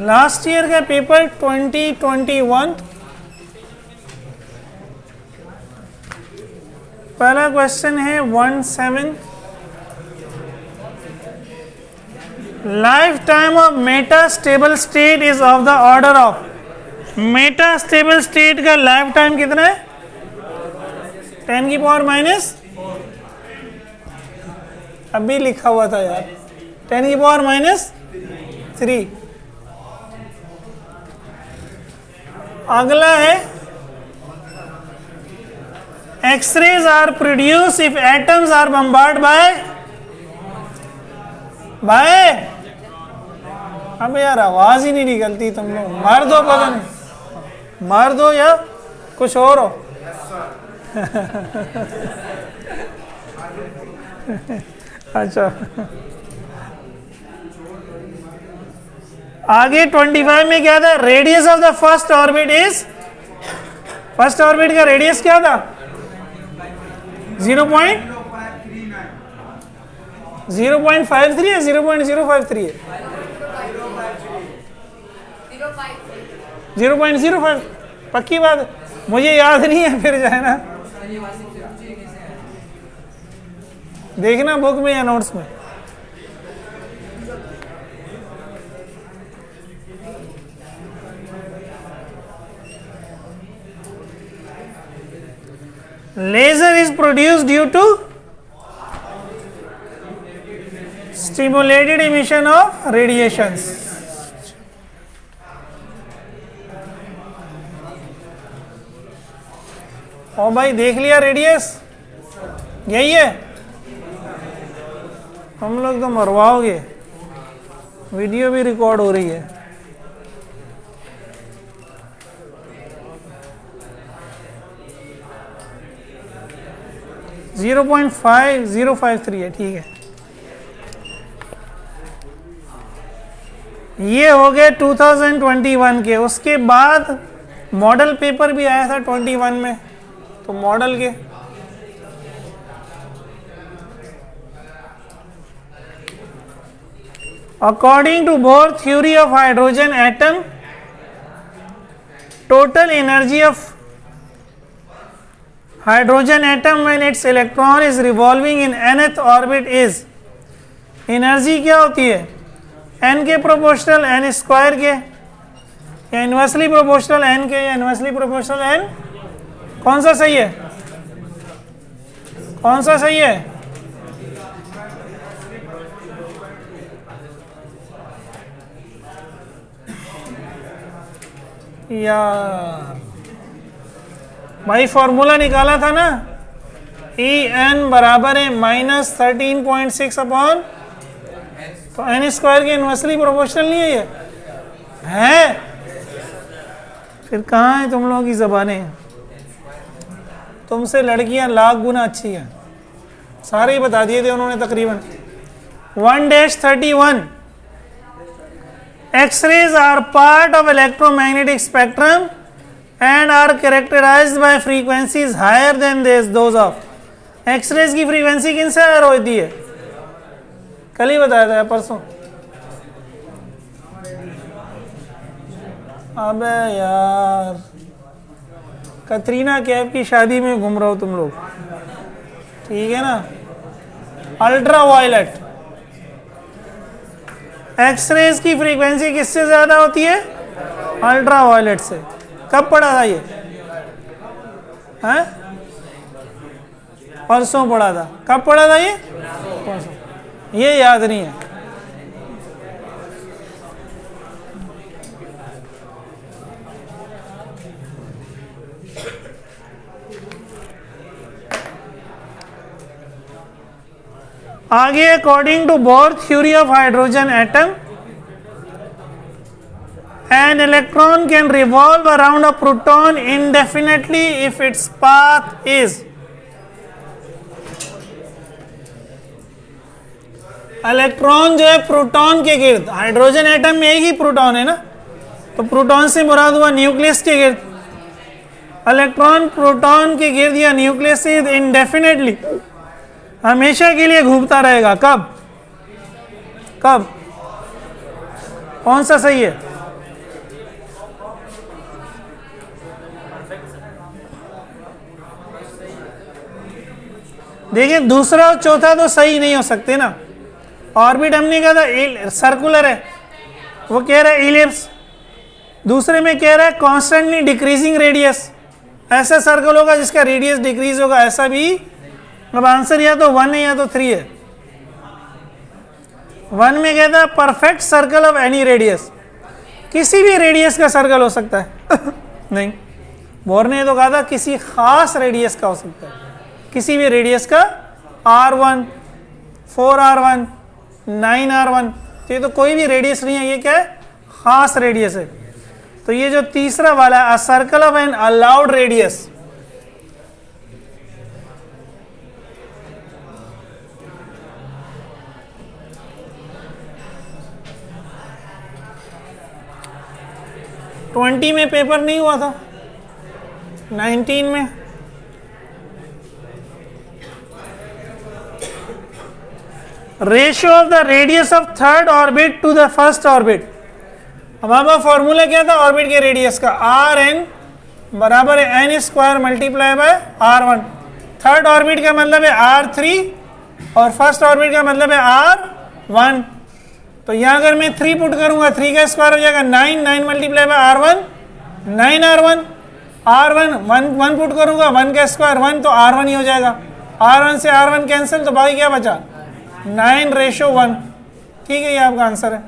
Last year का paper 2021, पहला question है 17। Life time of Meta stable state is of the order of. Meta stable state का life time कितना है? 10 की पावर माइनस, अभी लिखा हुआ था यार, 10 की पावर माइनस 3। अगला है X-rays are produce if atoms are bombard by. अब यार आवाज ही नहीं निकलती, तुम लोग मार दो, पता नहीं मार दो या कुछ और हो। अच्छा, आगे 25 में क्या था? Radius of the first orbit is, first orbit का रेडियस क्या था? 0.053 है, 0.053 है, 0.05। पक्की बात है, मुझे याद नहीं है, फिर जाए ना देखना बुक में या नोट्स में। Laser is produced due to stimulated emission of radiations. ओ भाई देख लिया रेडियस, यही है। हम लोग तो मरवाओगे, वीडियो भी रिकॉर्ड हो रही है। जीरो 0.5053 है, ठीक है। ये हो गए 2021 के। उसके बाद मॉडल पेपर भी आया था 21 में, तो मॉडल के according to Bohr theory of hydrogen atom, total energy of hydrogen atom when its electron is revolving in nth orbit is, energy क्या होती है? n के प्रोपोर्शनल n स्क्वायर के, या इनवर्सली प्रोपोर्शनल n के, या इनवर्सली प्रोपोर्शनल n। कौन सा सही है? कौन सा सही है? यार भाई फॉर्मूला निकाला था ना, ई एन बराबर है -13.6 अपॉन, तो एन स्क्वायर के इनवर्सली प्रोपोर्शनल नहीं है ये है? फिर कहाँ है तुम लोगों की जबानें? तुमसे लड़कियां लाख गुना अच्छी हैं, सारे ही बता दिए थे उन्होंने तकरीबन। 1-31 X-rays are part of electromagnetic spectrum and are characterized by frequencies higher than those of। X-rays की फ्रीक्वेंसी किन से हायर होती है? कल ही बताया था, परसों। अबे यार, कतरीना कैफ की शादी में घूम रहे हो तुम लोग, ठीक है ना। अल्ट्रा वायलेट एक्सरेज की फ्रीक्वेंसी किससे ज्यादा होती है? अल्ट्रा वायलेट से। कब पढ़ा था ये? हैं? परसों पढ़ा था। कब पढ़ा था ये? परसों। ये याद नहीं है। आगे according to Bohr theory of hydrogen atom, an electron can revolve around a proton indefinitely if its path is, electron जो है प्रोटॉन के गिर्द, हाइड्रोजन एटम में एक ही प्रोटॉन है ना, तो प्रोटॉन से मुराद हुआ न्यूक्लियस के गिर्द। इलेक्ट्रॉन प्रोटॉन के गिर्द या गिर्द से इंडेफिनेटली, हमेशा के लिए घूमता रहेगा। कब? कब? कौन सा सही है? देखिए दूसरा और चौथा तो सही नहीं हो सकते ना। ऑर्बिट हमने कहा था सर्कुलर है, वो कह रहा है इलिप्स। दूसरे में कह रहा है कॉन्स्टेंटली डिक्रीजिंग रेडियस, ऐसा सर्कल होगा जिसका रेडियस डिक्रीज होगा, ऐसा भी। अब आंसर या तो 1 है या तो 3 है। 1 में कहता है perfect circle of any radius, किसी भी रेडियस का सर्कल हो सकता है नहीं, बोर ने तो कहा था किसी खास रेडियस का हो सकता है, किसी भी रेडियस का। R1, 4R1, 9R1, तो ये तो कोई भी रेडियस नहीं है, ये क्या है, खास रेडियस है। तो ये जो तीसरा वाला है, a circle of an allowed radius, twenty में पेपर नहीं हुआ था, 19 में। Ratio of the radius of third orbit to the first orbit. हमारा फॉर्मूला क्या था ऑर्बिट के रेडियस का, आर एन बराबर है n square multiply by R1। Third orbit का मतलब है R3 और फर्स्ट ऑर्बिट का मतलब है R1। तो यहाँ अगर मैं 3 पुट करूंगा, 3 का स्क्वायर हो जाएगा 9, 9 multiply by R1, 9R1। R1 1 put करूंगा, 1 का स्क्वायर 1, तो R1 ही हो जाएगा। R1 से R1 कैंसिल, तो बाकी क्या बचा, 9:1। ठीक है, ये आपका आंसर है।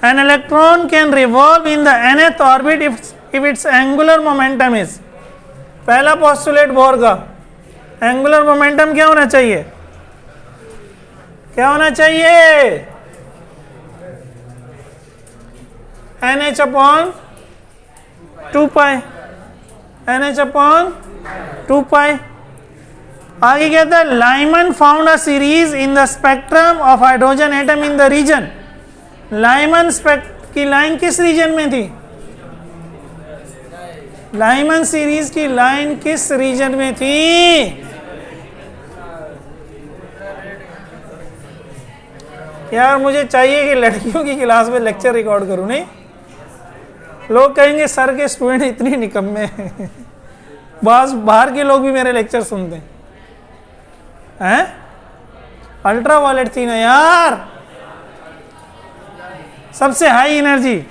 An electron can revolve in the nth orbit if its angular momentum is। पहला पोस्टुलेट बोर का, एंगुलर मोमेंटम क्या होना चाहिए, क्या होना चाहिए, NH/2π, NH/2π। आगे कहता है Lyman found a series in the spectrum of hydrogen atom in the region. Lyman की लाइन किस रीजन में थी, लाइमन सीरीज की लाइन किस रीजन में थी, यार मुझे चाहिए कि लड़कियों की क्लास में लेक्चर रिकॉर्ड करूं, नहीं लोग कहेंगे सर के स्टूडेंट इतनी निकम्मे हैं। बस बाहर के लोग भी मेरे लेक्चर सुनते हैं। अल्ट्रा वायलेट थी ना यार, सबसे high energy.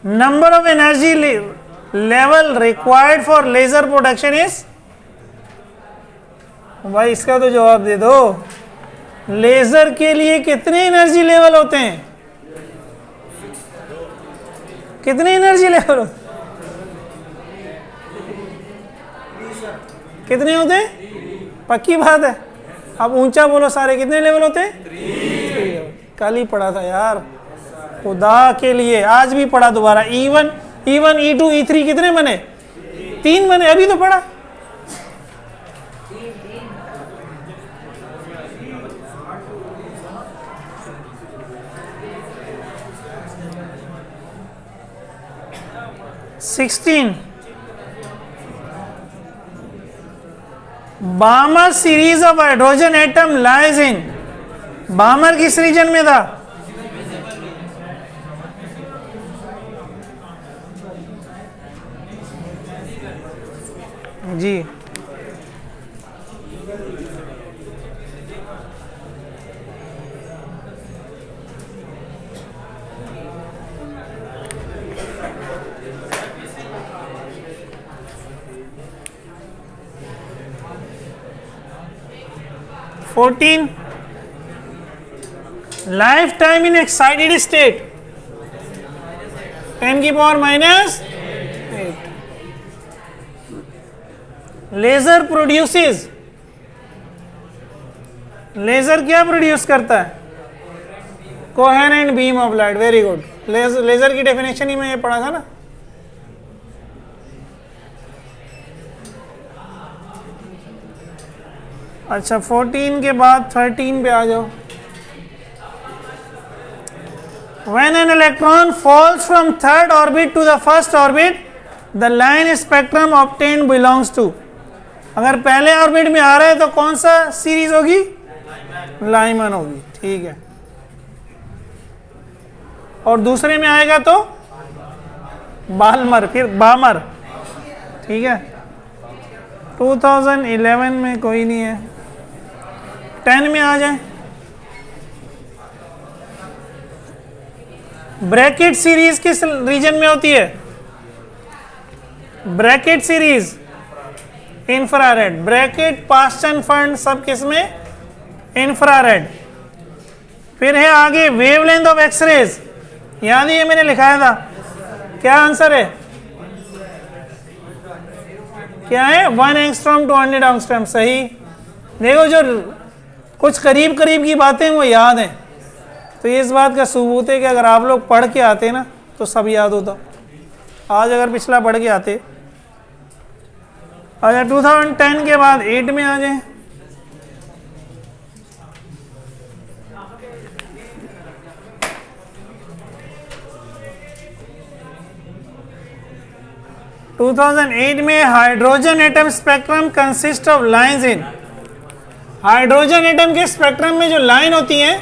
Number of energy level required for laser production is. भाई इसका तो जवाब दे दो, लेजर के लिए कितने एनर्जी लेवल होते हैं, कितने एनर्जी लेवल होते, कितने होते हैं, पक्की बात है, अब ऊंचा बोलो सारे, कितने लेवल होते हैं, 3। कल ही पढ़ा था यार, खुदा के लिए आज भी पढ़ा दोबारा। E1, E2, E3 कितने बने, 3 बने, अभी तो पढ़ा। Balmer series of hydrogen atom lies in. Balmer किस रीजन में था, जी lifetime in excited state 10⁻⁻⁸। Laser produces, laser क्या प्रोड्यूस करता है, coherent beam of light. Very good, laser की डेफिनेशन ही मैं ये पढ़ा था ना। अच्छा 14 के बाद 13 पे आ जाओ। When an electron falls from third orbit to the first orbit, the line spectrum obtained belongs to, अगर पहले ऑर्बिट में आ रहा है तो कौन सा सीरीज होगी? लाइमन होगी, ठीक है। और दूसरे में आएगा तो बाल्मर, फिर बामर, ठीक है। 2011 में कोई नहीं है, 10 में आ जाए। ब्रैकेट सीरीज किस रीजन में होती है? Brackett series infrared, bracket Paschen fund सब किस में? इंफ्रारेड। फिर है आगे वेवलेंथ ऑफ एक्सरेज, याद ही ये मैंने लिखाया था, क्या आंसर है? क्या है? 1 एंगस्ट्रॉम टू 100 एंगस्ट्रॉम, सही। देखो जो कुछ करीब करीब की बातें वो याद हैं, तो ये इस बात का सबूत है कि अगर आप लोग पढ़ के आते ना तो सब याद होता। आज अगर पिछला पढ़ के आते, अच्छा 2010 के बाद 8 में आ जाए। में hydrogen atom spectrum consist of lines in, hydrogen atom के स्पेक्ट्रम में जो लाइन होती है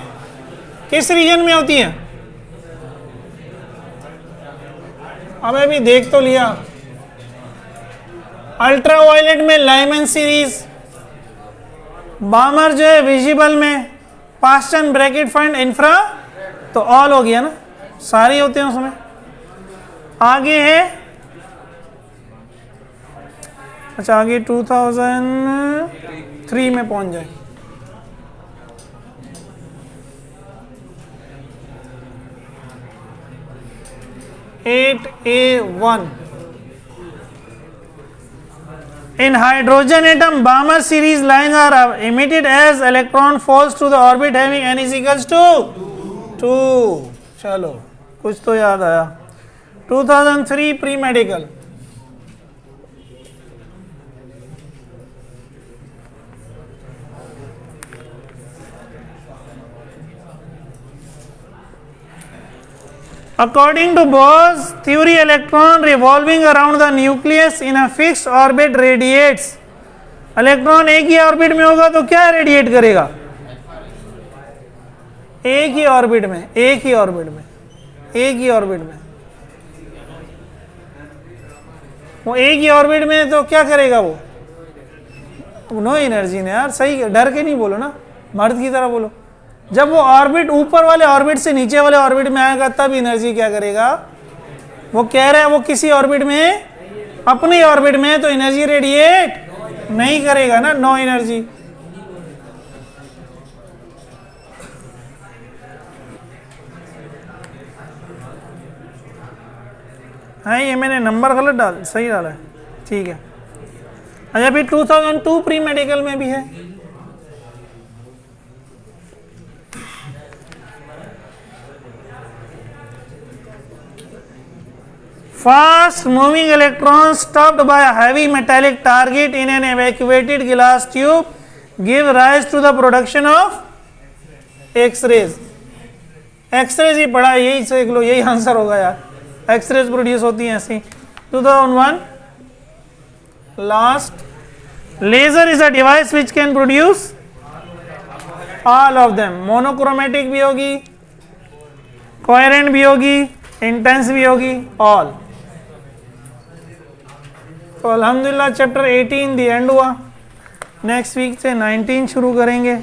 किस रीजन में होती है? अब अभी देख तो लिया, अल्ट्रावायलेट में लाइमन सीरीज, बामर जो है विजिबल में, पास्टन ब्रैकेट फंड इंफ्रा, तो ऑल हो गया ना, सारे होते हैं उसमें। आगे है, अच्छा आगे 2003 में पहुंच जाए। (8A1) in hydrogen atom Balmer series lines are emitted as electron falls to the orbit having n is equals to 2। चलो कुछ तो याद आया। 2003 pre medical, According to Bohr's theory, electron revolving around the nucleus in a fixed orbit radiates। Electron एक ही orbit में होगा तो क्या रेडिएट करेगा? एक ही ऑर्बिट में, एक ही ऑर्बिट में, एक ही ऑर्बिट में, वो एक ही ऑर्बिट में तो क्या करेगा वो? नो एनर्जी ने यार, सही डर के नहीं बोलो ना, मर्द की तरह बोलो। जब वो ऑर्बिट ऊपर वाले ऑर्बिट से नीचे वाले ऑर्बिट में आएगा तब एनर्जी क्या करेगा? वो कह रहा है वो किसी ऑर्बिट में, अपने ऑर्बिट में है तो एनर्जी रेडिएट नहीं करेगा ना, नो एनर्जी। हाँ ये मैंने नंबर गलत डाल, सही डाला है, ठीक है। अच्छा फिर 2002 प्री मेडिकल में भी है। Fast moving electrons stopped by a heavy metallic target in an evacuated glass tube give rise to the production of X-rays। X-rays ही पढ़ा, यही से लो, यही आंसर होगा यार। X-rays प्रोड्यूस होती हैं ऐसी। 2001 last, laser is a device which can produce all of them। Monochromatic भी होगी, कोहेरेंट भी होगी, इंटेंस भी होगी, ऑल। तो अल्हम्दुलिल्लाह चैप्टर 18 दी एंड हुआ। नेक्स्ट वीक से 19 शुरू करेंगे।